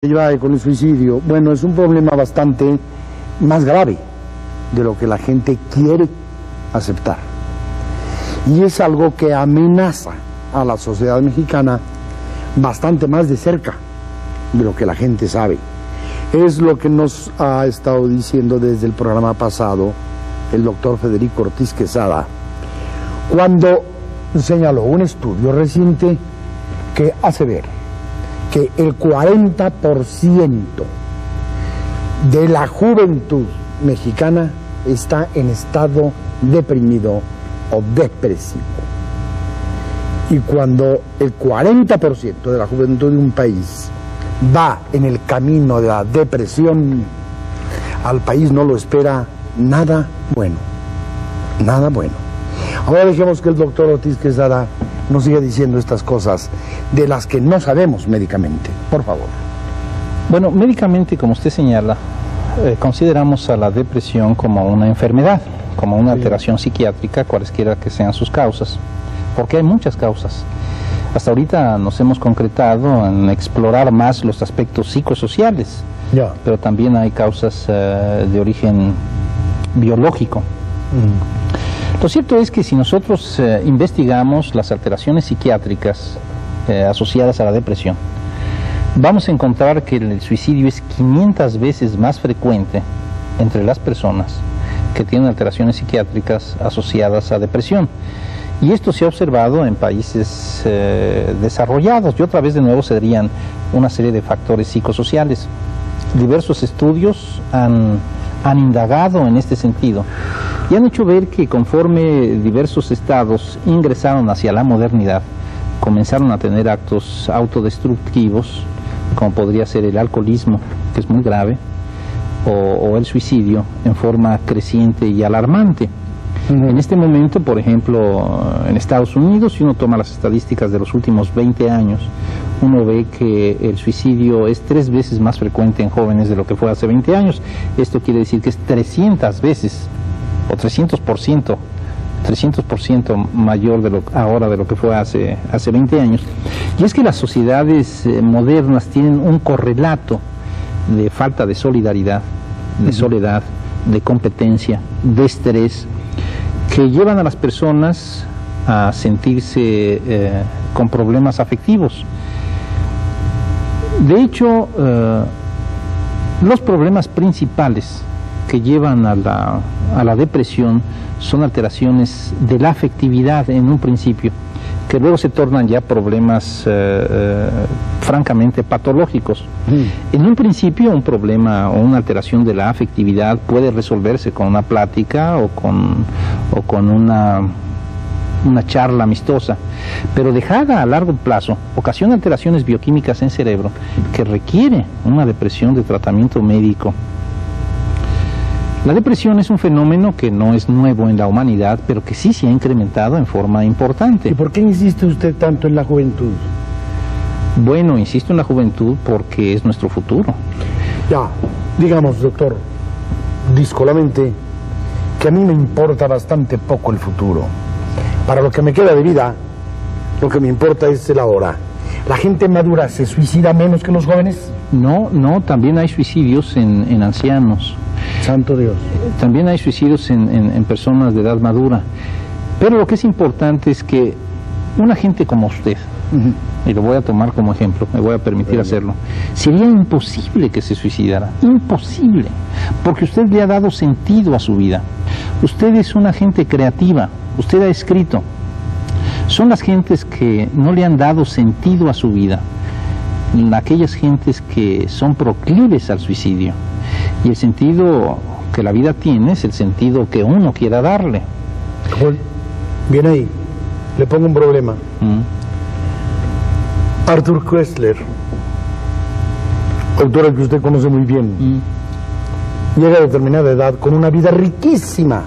Con el suicidio, bueno, es un problema bastante más grave de lo que la gente quiere aceptar. Y es algo que amenaza a la sociedad mexicana bastante más de cerca de lo que la gente sabe. Es lo que nos ha estado diciendo desde el programa pasado el doctor Federico Ortiz Quesada, cuando señaló un estudio reciente que hace ver que el 40% de la juventud mexicana está en estado deprimido o depresivo. Y cuando el 40% de la juventud de un país va en el camino de la depresión, al país no lo espera nada bueno, nada bueno. Ahora dejemos que el doctor Ortiz Quesada nos siga diciendo estas cosas de las que no sabemos médicamente, por favor. Bueno, médicamente, como usted señala, consideramos a la depresión como una enfermedad, como una alteración psiquiátrica, cualesquiera que sean sus causas, porque hay muchas causas. Hasta ahorita nos hemos concretado en explorar más los aspectos psicosociales, pero también hay causas de origen biológico. Lo cierto es que si nosotros investigamos las alteraciones psiquiátricas asociadas a la depresión, vamos a encontrar que el suicidio es 500 veces más frecuente entre las personas que tienen alteraciones psiquiátricas asociadas a depresión. Y esto se ha observado en países desarrollados, y otra vez de nuevo serían una serie de factores psicosociales. Diversos estudios han indagado en este sentido y han hecho ver que conforme diversos estados ingresaron hacia la modernidad, comenzaron a tener actos autodestructivos, como podría ser el alcoholismo, que es muy grave, o el suicidio en forma creciente y alarmante. En este momento, por ejemplo, en Estados Unidos, si uno toma las estadísticas de los últimos 20 años, uno ve que el suicidio es 3 veces más frecuente en jóvenes de lo que fue hace 20 años. Esto quiere decir que es 300 veces, o 300% mayor de lo, ahora de lo que fue hace 20 años. Y es que las sociedades modernas tienen un correlato de falta de solidaridad, de soledad, de competencia, de estrés, que llevan a las personas a sentirse con problemas afectivos. De hecho, los problemas principales que llevan a la depresión son alteraciones de la afectividad en un principio, que luego se tornan ya problemas francamente patológicos. En un principio un problema o una alteración de la afectividad puede resolverse con una plática o con una charla amistosa, pero dejada a largo plazo ocasiona alteraciones bioquímicas en cerebro que requiere una depresión de tratamiento médico. La depresión es un fenómeno que no es nuevo en la humanidad, pero que sí se ha incrementado en forma importante. ¿Y por qué insiste usted tanto en la juventud? Bueno, insisto en la juventud porque es nuestro futuro. Ya, digamos, doctor, díscolamente, que a mí me importa bastante poco el futuro. Para lo que me queda de vida, lo que me importa es el ahora. ¿La gente madura se suicida menos que los jóvenes? No, también hay suicidios en ancianos. Santo Dios. También hay suicidios en personas de edad madura. Pero lo que es importante es que una gente como usted, y lo voy a tomar como ejemplo, me voy a permitir hacerlo, sería imposible que se suicidara, imposible, porque usted le ha dado sentido a su vida. Usted es una gente creativa, usted ha escrito. Son las gentes que no le han dado sentido a su vida, aquellas gentes que son proclives al suicidio. Y el sentido que la vida tiene es el sentido que uno quiera darle. Bien ahí, le pongo un problema. Arthur Koestler, autor al que usted conoce muy bien, llega a determinada edad con una vida riquísima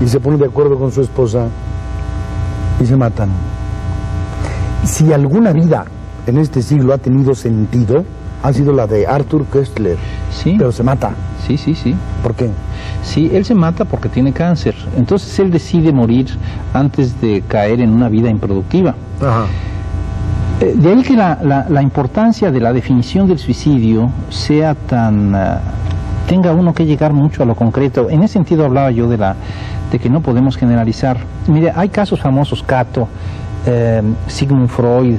y se pone de acuerdo con su esposa y se matan. Si alguna vida en este siglo ha tenido sentido, ha sido la de Arthur Koestler. Sí. Pero se mata. Sí. ¿Por qué? Sí, él se mata porque tiene cáncer. Entonces él decide morir antes de caer en una vida improductiva. De ahí que la importancia de la definición del suicidio sea tan... tenga uno que llegar mucho a lo concreto. En ese sentido hablaba yo de que no podemos generalizar. Mire, hay casos famosos, Cato, Sigmund Freud,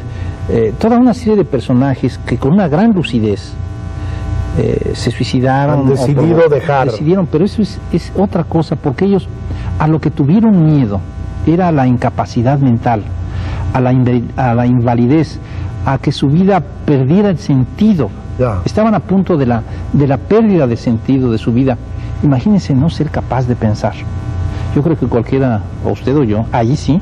toda una serie de personajes que con una gran lucidez se suicidaron. Han decidido dejar. Decidieron, pero eso es otra cosa, porque ellos a lo que tuvieron miedo era a la incapacidad mental, a la invalidez, a que su vida perdiera el sentido. Ya. Estaban a punto de la pérdida de sentido de su vida. Imagínense no ser capaz de pensar. Yo creo que cualquiera, o usted o yo, ahí sí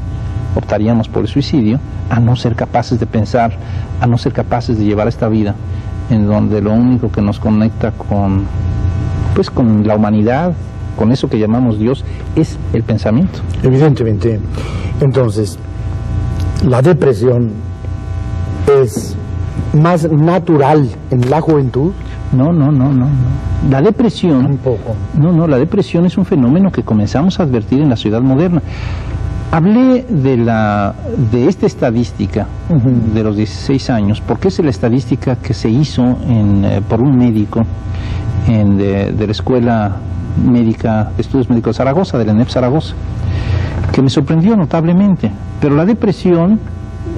optaríamos por el suicidio, a no ser capaces de pensar, a no ser capaces de llevar esta vida en donde lo único que nos conecta con la humanidad, con eso que llamamos Dios, es el pensamiento. Evidentemente. Entonces, la depresión es más natural en la juventud. No. La depresión... Tampoco. No, la depresión es un fenómeno que comenzamos a advertir en la ciudad moderna. Hablé de esta estadística de los 16 años, porque es la estadística que se hizo por un médico de la Escuela Médica de Estudios Médicos de Zaragoza, de la ENEP Zaragoza, que me sorprendió notablemente. Pero la depresión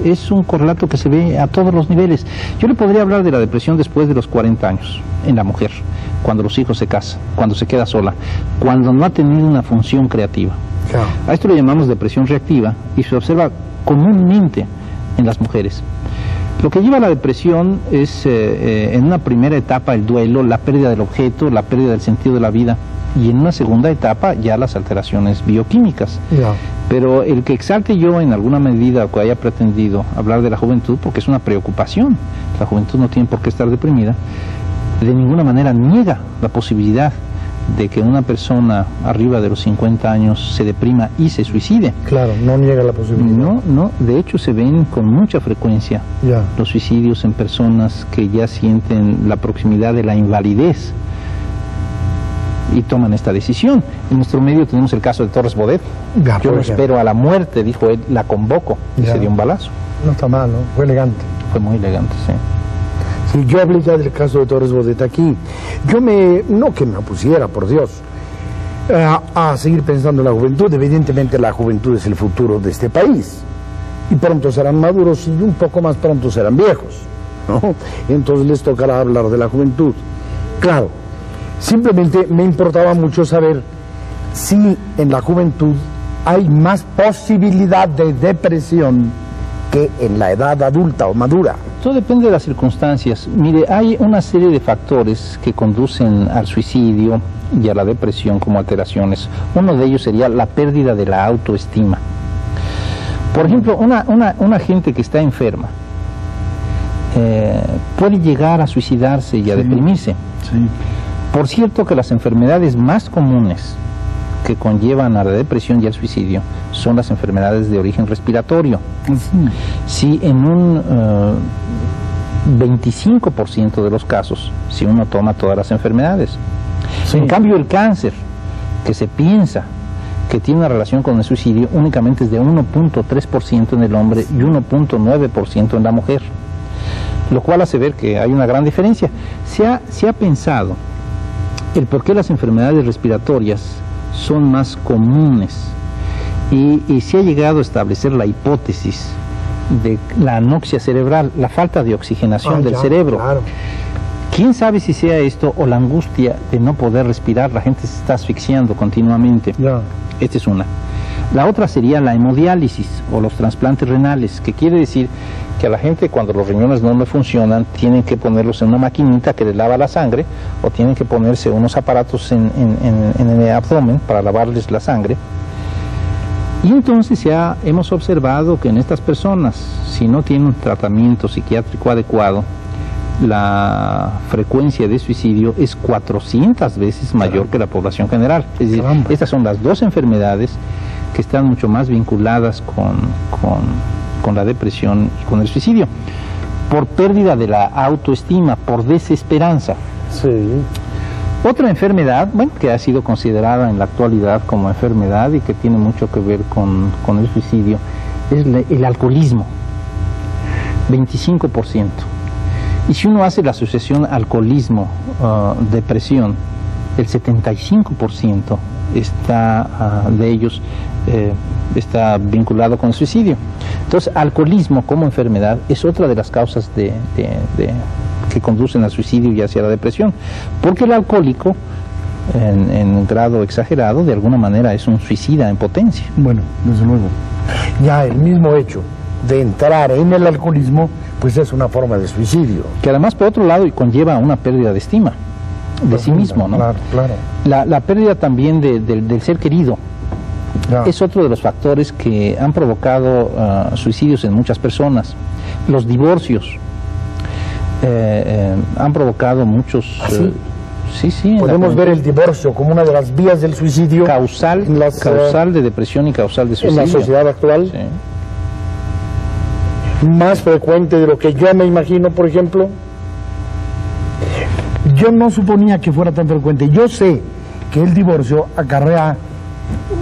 es un correlato que se ve a todos los niveles. Yo le podría hablar de la depresión después de los 40 años, en la mujer, cuando los hijos se casan, cuando se queda sola, cuando no ha tenido una función creativa. Claro. A esto le llamamos depresión reactiva y se observa comúnmente en las mujeres. Lo que lleva a la depresión es, en una primera etapa, el duelo, la pérdida del objeto, la pérdida del sentido de la vida, y en una segunda etapa ya las alteraciones bioquímicas. Ya. Pero el que exalte yo en alguna medida o que haya pretendido hablar de la juventud, porque es una preocupación, la juventud no tiene por qué estar deprimida, de ninguna manera niega la posibilidad de que una persona arriba de los 50 años se deprima y se suicide. Claro, no niega la posibilidad. No, de hecho se ven con mucha frecuencia Ya. los suicidios en personas que ya sienten la proximidad de la invalidez y toman esta decisión. En nuestro medio tenemos el caso de Torres Bodet. Ya, Yo por no ejemplo. espero a la muerte, dijo él, la convoco, y Ya. se dio un balazo. No está mal, ¿no? Fue elegante. Fue muy elegante, sí. Sí, yo hablé ya del caso de Torres Bodet aquí. No que me opusiera, por Dios, a seguir pensando en la juventud. Evidentemente la juventud es el futuro de este país. Y pronto serán maduros y un poco más pronto serán viejos, ¿no? Entonces les tocará hablar de la juventud. Claro, simplemente me importaba mucho saber si en la juventud hay más posibilidad de depresión que en la edad adulta o madura. Todo depende de las circunstancias. Mire, hay una serie de factores que conducen al suicidio y a la depresión como alteraciones. Uno de ellos sería la pérdida de la autoestima. Por ejemplo, una gente que está enferma puede llegar a suicidarse y a deprimirse. Sí. Por cierto que las enfermedades más comunes que conllevan a la depresión y al suicidio son las enfermedades de origen respiratorio. Si en un 25% de los casos, si uno toma todas las enfermedades. Sí. En cambio el cáncer, que se piensa que tiene una relación con el suicidio, únicamente es de 1.3% en el hombre y 1.9% en la mujer, lo cual hace ver que hay una gran diferencia. Se ha pensado el por qué las enfermedades respiratorias son más comunes y se ha llegado a establecer la hipótesis de la anoxia cerebral, la falta de oxigenación del cerebro. Claro. ¿Quién sabe si sea esto o la angustia de no poder respirar? La gente se está asfixiando continuamente. Ya. Esta es una. La otra sería la hemodiálisis o los trasplantes renales, que quiere decir que a la gente cuando los riñones no le funcionan tienen que ponerlos en una maquinita que les lava la sangre o tienen que ponerse unos aparatos en el abdomen para lavarles la sangre. Y entonces ya hemos observado que en estas personas, si no tienen un tratamiento psiquiátrico adecuado, la frecuencia de suicidio es 400 veces mayor que la población general. Es decir, Caramba. estas son las dos enfermedades que están mucho más vinculadas con la depresión y con el suicidio, por pérdida de la autoestima, por desesperanza. Sí. Otra enfermedad, bueno, que ha sido considerada en la actualidad como enfermedad y que tiene mucho que ver con el suicidio, es el alcoholismo. 25%. Y si uno hace la asociación alcoholismo-depresión, el 75% de ellos está vinculado con el suicidio. Entonces, alcoholismo como enfermedad es otra de las causas que conducen al suicidio y hacia la depresión, porque el alcohólico, en grado exagerado, de alguna manera es un suicida en potencia. Bueno, desde luego. Ya el mismo hecho de entrar en el alcoholismo, pues es una forma de suicidio. Que además, por otro lado, conlleva una pérdida de estima de sí mismo, ¿no? Claro, claro. La pérdida también del ser querido. Ya. Es otro de los factores que han provocado suicidios en muchas personas. Los divorcios han provocado muchos... ¿Sí? Sí. Podemos ver el divorcio como una de las vías del suicidio. Causal de depresión y causal de suicidio. En la sociedad actual. Sí. Más frecuente de lo que yo me imagino, por ejemplo. Yo no suponía que fuera tan frecuente. Yo sé que el divorcio acarrea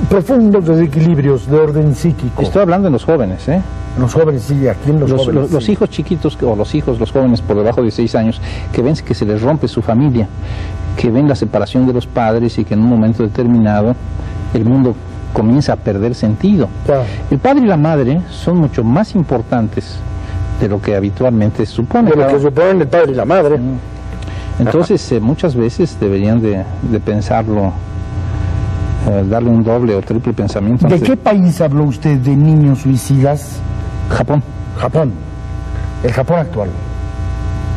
profundos desequilibrios de orden psíquico. Estoy hablando en los jóvenes, ¿eh? Los jóvenes, sí, aquí en los jóvenes. Los hijos chiquitos, o los jóvenes por debajo de 6 años, que ven que se les rompe su familia, que ven la separación de los padres y que en un momento determinado el mundo comienza a perder sentido. Claro. El padre y la madre son mucho más importantes de lo que habitualmente se supone. De lo que suponen el padre y la madre. Entonces, muchas veces deberían de pensarlo, darle un doble o triple pensamiento. ¿De qué país habló usted de niños suicidas? Japón. Japón. El Japón actual.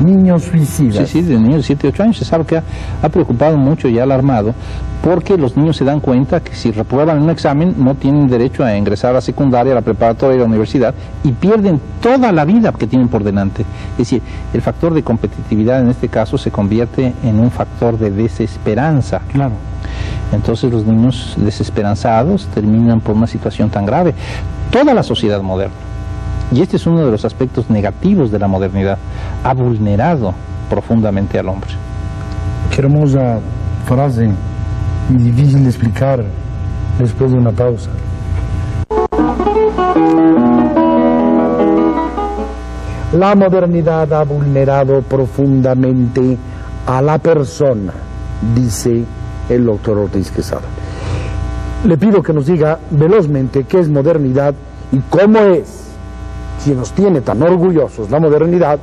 Niños suicidas. Sí, de niños de 7, 8 años. Se sabe que ha preocupado mucho y ha alarmado, porque los niños se dan cuenta que si reprueban en un examen no tienen derecho a ingresar a la secundaria, a la preparatoria y a la universidad, y pierden toda la vida que tienen por delante. Es decir, el factor de competitividad en este caso se convierte en un factor de desesperanza. Claro. Entonces los niños desesperanzados terminan por una situación tan grave. Toda la sociedad moderna, y este es uno de los aspectos negativos de la modernidad, ha vulnerado profundamente al hombre. Qué hermosa frase, y difícil de explicar después de una pausa. La modernidad ha vulnerado profundamente a la persona, dice el doctor Ortiz Quesada. Le pido que nos diga velozmente qué es modernidad y cómo es, si nos tiene tan orgullosos la modernidad,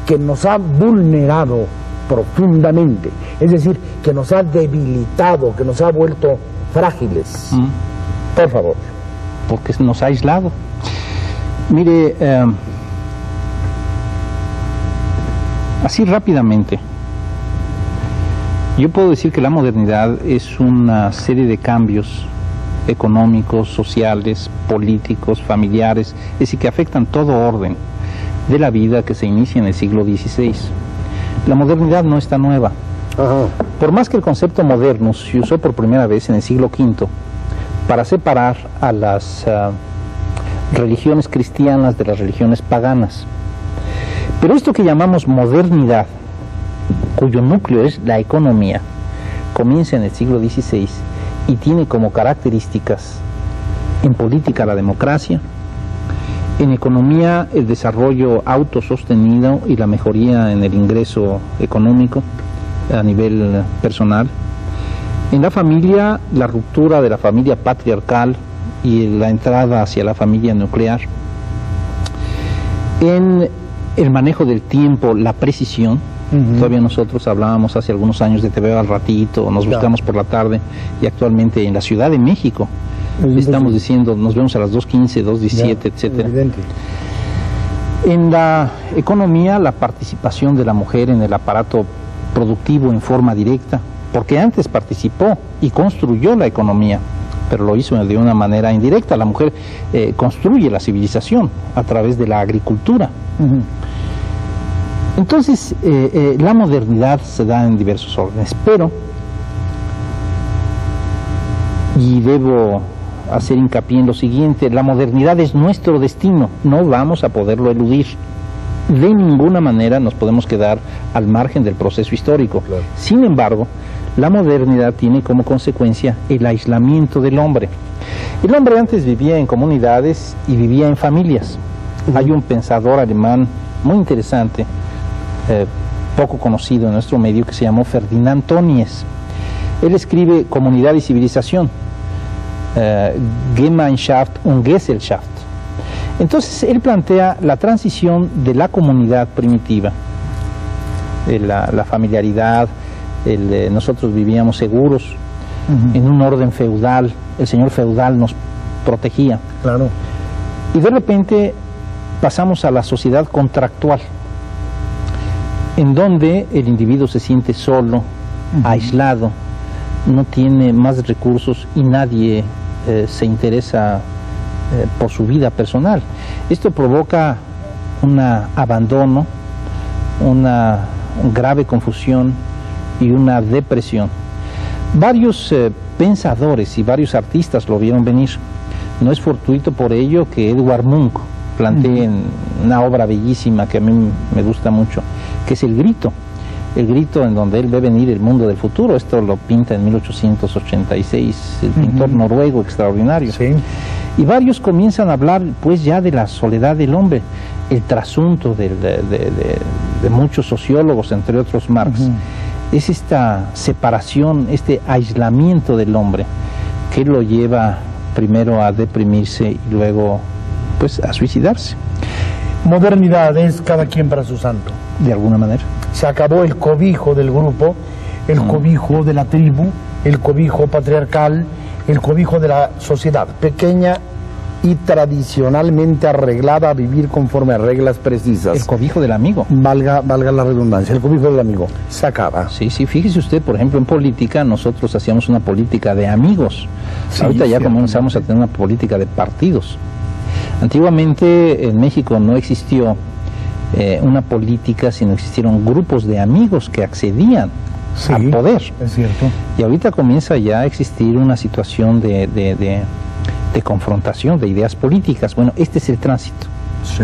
que nos ha vulnerado profundamente, es decir, que nos ha debilitado, que nos ha vuelto frágiles. Por favor. Porque nos ha aislado. Mire, así rápidamente, yo puedo decir que la modernidad es una serie de cambios económicos, sociales, políticos, familiares, es decir, que afectan todo orden de la vida que se inicia en el siglo XVI. La modernidad no está nueva. Ajá. Por más que el concepto moderno se usó por primera vez en el siglo V para separar a las religiones cristianas de las religiones paganas. Pero esto que llamamos modernidad, cuyo núcleo es la economía, comienza en el siglo XVI y tiene como características en política la democracia, en economía el desarrollo autosostenido y la mejoría en el ingreso económico a nivel personal, en la familia la ruptura de la familia patriarcal y la entrada hacia la familia nuclear, en el manejo del tiempo, la precisión. Todavía nosotros hablábamos hace algunos años de te veo al ratito, nos buscamos por la tarde, y actualmente en la Ciudad de México estamos diciendo nos vemos a las 2:15, 2:17, etcétera. Evidente. En la economía, la participación de la mujer en el aparato productivo en forma directa, porque antes participó y construyó la economía, pero lo hizo de una manera indirecta. La mujer construye la civilización a través de la agricultura. Entonces, la modernidad se da en diversos órdenes, pero, y debo hacer hincapié en lo siguiente, la modernidad es nuestro destino, no vamos a poderlo eludir. De ninguna manera nos podemos quedar al margen del proceso histórico. Claro. Sin embargo, la modernidad tiene como consecuencia el aislamiento del hombre. El hombre antes vivía en comunidades y vivía en familias. Hay un pensador alemán muy interesante, poco conocido en nuestro medio, que se llamó Ferdinand Tönnies. Él escribe Comunidad y Civilización, Gemeinschaft und Gesellschaft. Entonces él plantea la transición de la comunidad primitiva, de la familiaridad, nosotros vivíamos seguros en un orden feudal, el señor feudal nos protegía. Claro. Y de repente pasamos a la sociedad contractual, en donde el individuo se siente solo, aislado, no tiene más recursos y nadie se interesa por su vida personal. Esto provoca un abandono, una grave confusión y una depresión. Varios pensadores y varios artistas lo vieron venir. No es fortuito por ello que Edvard Munch plantee en una obra bellísima que a mí me gusta mucho, que es El Grito. El Grito, en donde él ve venir el mundo del futuro. Esto lo pinta en 1886, el pintor noruego extraordinario. Sí. Y varios comienzan a hablar pues ya de la soledad del hombre, el trasunto de muchos sociólogos, entre otros Marx. Es esta separación, este aislamiento del hombre que lo lleva primero a deprimirse y luego pues a suicidarse. Modernidad es cada quien para su santo. De alguna manera. Se acabó el cobijo del grupo, el cobijo de la tribu, el cobijo patriarcal, el cobijo de la sociedad pequeña y tradicionalmente arreglada a vivir conforme a reglas precisas. El cobijo del amigo. Valga la redundancia, el cobijo del amigo. Se acaba. Sí, fíjese usted, por ejemplo, en política nosotros hacíamos una política de amigos. Sí, ahorita ya comenzamos a tener una política de partidos. Antiguamente en México no existió una política, sino existieron grupos de amigos que accedían al poder. Es cierto. Y ahorita comienza ya a existir una situación de confrontación de ideas políticas. Bueno, este es el tránsito. Sí.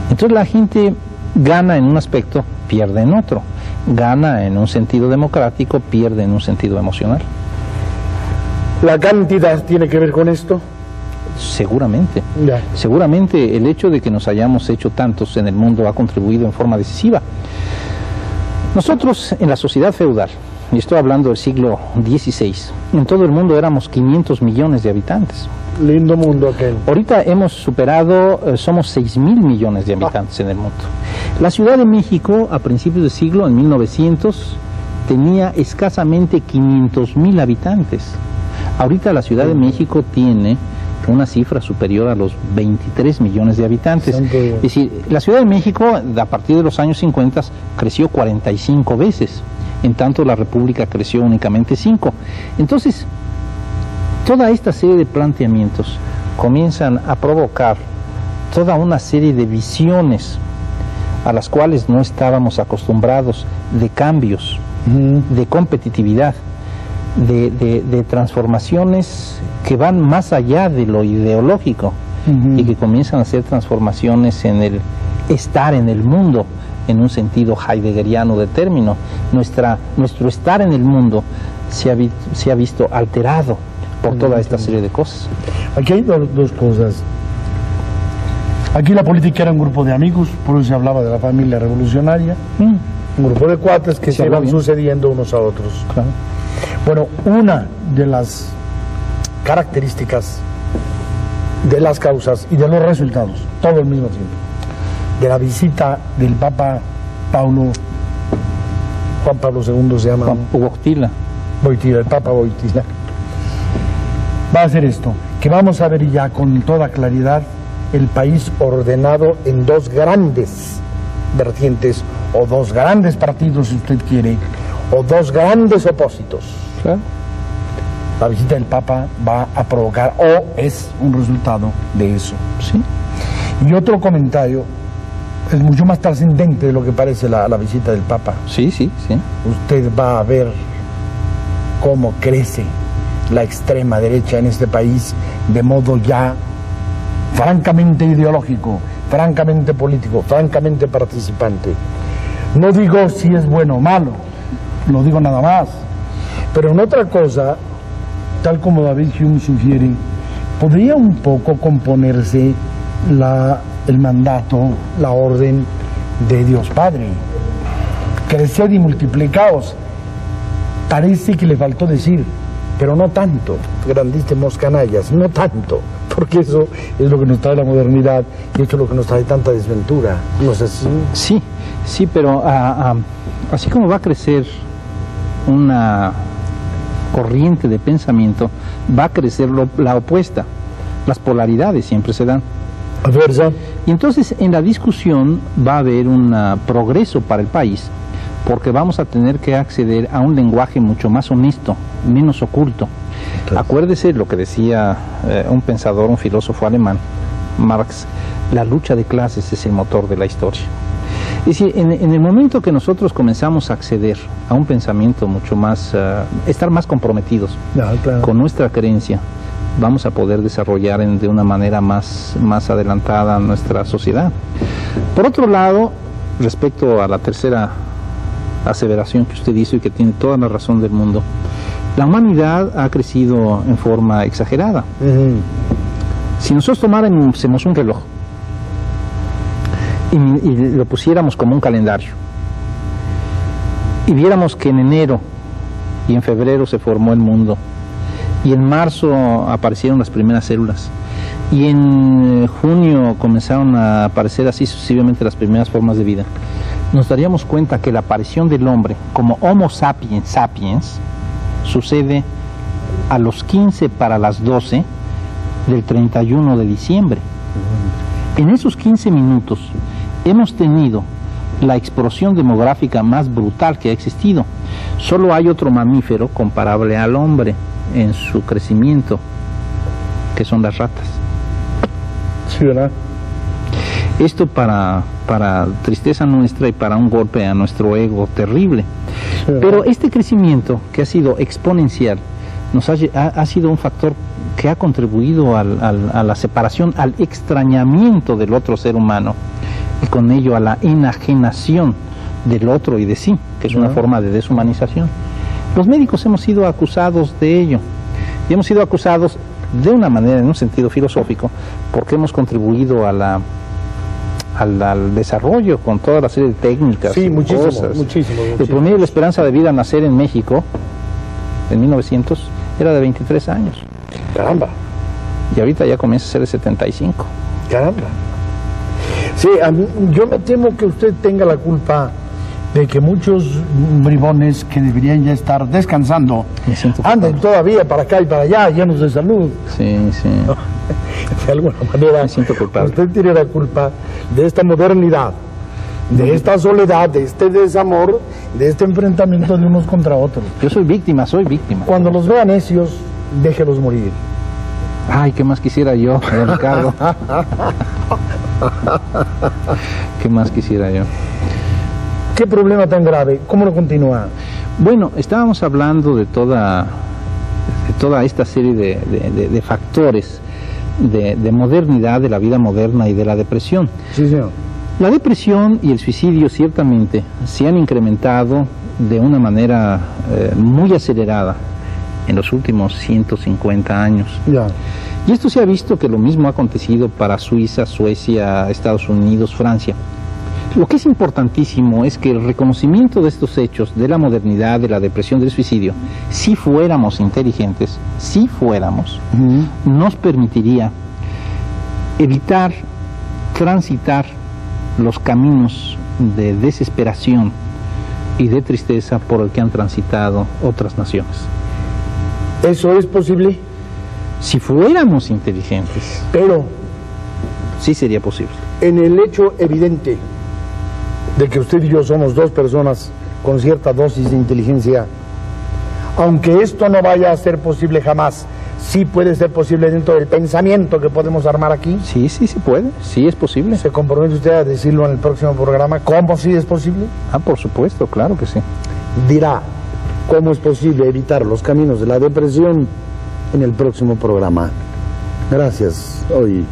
Entonces la gente gana en un aspecto, pierde en otro. Gana en un sentido democrático, pierde en un sentido emocional. ¿La cantidad tiene que ver con esto? Seguramente. Ya. Seguramente el hecho de que nos hayamos hecho tantos en el mundo ha contribuido en forma decisiva. Nosotros en la sociedad feudal, y estoy hablando del siglo XVI, en todo el mundo éramos 500 millones de habitantes. Lindo mundo aquel. Ahorita hemos superado, somos 6.000 millones de habitantes en el mundo. La Ciudad de México a principios del siglo, en 1900, tenía escasamente 500.000 habitantes. Ahorita la Ciudad de México tiene una cifra superior a los 23 millones de habitantes. Es decir, la Ciudad de México a partir de los años 50 creció 45 veces, en tanto la República creció únicamente 5. Entonces, toda esta serie de planteamientos comienzan a provocar toda una serie de visiones a las cuales no estábamos acostumbrados, de cambios, de competitividad, de transformaciones que van más allá de lo ideológico y que comienzan a ser transformaciones en el estar en el mundo, en un sentido heideggeriano de término. Nuestro estar en el mundo se ha visto alterado por toda esta serie de cosas. Aquí hay dos cosas. Aquí la política era un grupo de amigos, por eso se hablaba de la familia revolucionaria, un grupo de cuates que se iban sucediendo unos a otros. Claro. Bueno, una de las características de las causas y de los resultados, todo al mismo tiempo, de la visita del Papa Juan Pablo II se llama. Wojtyła, el Papa Wojtyła. Va a ser esto, que vamos a ver ya con toda claridad el país ordenado en dos grandes vertientes, o dos grandes partidos si usted quiere, o dos grandes opósitos. Claro. La visita del Papa va a provocar, o es un resultado de eso. Sí. Y otro comentario, es mucho más trascendente de lo que parece la visita del Papa. Sí. Usted va a ver cómo crece la extrema derecha en este país de modo ya francamente ideológico, francamente político, francamente participante. No digo si es bueno o malo, lo digo nada más. Pero en otra cosa, tal como David Hume sugiere, podría un poco componerse la el mandato, la orden de Dios Padre. Creced y multiplicaos. Parece que le faltó decir, pero no tanto, grandísimos canallas, no tanto, porque eso es lo que nos trae la modernidad y esto es lo que nos trae tanta desventura, ¿no es así? Sí, sí, pero así como va a crecer una corriente de pensamiento, va a crecer la opuesta. Las polaridades siempre se dan. Adversa. Y entonces en la discusión va a haber un progreso para el país, porque vamos a tener que acceder a un lenguaje mucho más honesto, menos oculto. Entonces, acuérdese lo que decía un pensador, un filósofo alemán, Marx: la lucha de clases es el motor de la historia. Es decir, en el momento que nosotros comenzamos a acceder a un pensamiento mucho más, estar más comprometidos con nuestra creencia, vamos a poder desarrollar de una manera más adelantada nuestra sociedad. Por otro lado, respecto a la tercera aseveración que usted hizo y que tiene toda la razón del mundo, la humanidad ha crecido en forma exagerada. Si nosotros tomáramos un reloj y lo pusiéramos como un calendario y viéramos que en enero y en febrero se formó el mundo y en marzo aparecieron las primeras células y en junio comenzaron a aparecer así sucesivamente las primeras formas de vida, nos daríamos cuenta que la aparición del hombre como Homo sapiens sapiens sucede a los 15 para las 12 del 31 de diciembre. En esos 15 minutos hemos tenido la explosión demográfica más brutal que ha existido. Solo hay otro mamífero comparable al hombre en su crecimiento, que son las ratas. Sí, ¿verdad? Esto para tristeza nuestra y para un golpe a nuestro ego terrible. Sí, pero este crecimiento, que ha sido exponencial, ha sido un factor que ha contribuido a la separación, al extrañamiento del otro ser humano, y con ello a la enajenación del otro y de sí, que es una forma de deshumanización. Los médicos hemos sido acusados de ello, y hemos sido acusados de una manera, en un sentido filosófico, porque hemos contribuido al desarrollo con toda la serie de técnicas. Sí, muchísimo, cosas. Muchísimo. El promedio de la esperanza de vida al nacer en México, en 1900, era de 23 años. Caramba. Y ahorita ya comienza a ser de 75. Caramba. Sí, yo me temo que usted tenga la culpa de que muchos bribones que deberían ya estar descansando anden todavía para acá y para allá, llenos de salud. Sí, sí. De alguna manera, me siento culpable. Usted tiene la culpa de esta modernidad, de esta soledad, de este desamor, de este enfrentamiento de unos contra otros. Yo soy víctima. Cuando los vea necios, déjelos morir. Ay, ¿qué más quisiera yo, don Ricardo? ¿Qué más quisiera yo? ¿Qué problema tan grave? ¿Cómo lo continúa? Bueno, estábamos hablando de toda esta serie de factores de modernidad, de la vida moderna y de la depresión. Sí, señor. La depresión y el suicidio ciertamente se han incrementado de una manera muy acelerada en los últimos 150 años. Ya. Y esto se ha visto que lo mismo ha acontecido para Suiza, Suecia, Estados Unidos, Francia. Lo que es importantísimo es que el reconocimiento de estos hechos, de la modernidad, de la depresión, del suicidio, si fuéramos inteligentes, nos permitiría evitar transitar los caminos de desesperación y de tristeza por el que han transitado otras naciones. ¿Eso es posible? Si fuéramos inteligentes. Pero sí sería posible. En el hecho evidente de que usted y yo somos dos personas con cierta dosis de inteligencia, aunque esto no vaya a ser posible jamás, sí puede ser posible dentro del pensamiento que podemos armar aquí. Sí, sí se puede, sí es posible. ¿Se compromete usted a decirlo en el próximo programa? ¿Cómo sí es posible? Ah, por supuesto, claro que sí. Dirá cómo es posible evitar los caminos de la depresión en el próximo programa. Gracias. Hoy.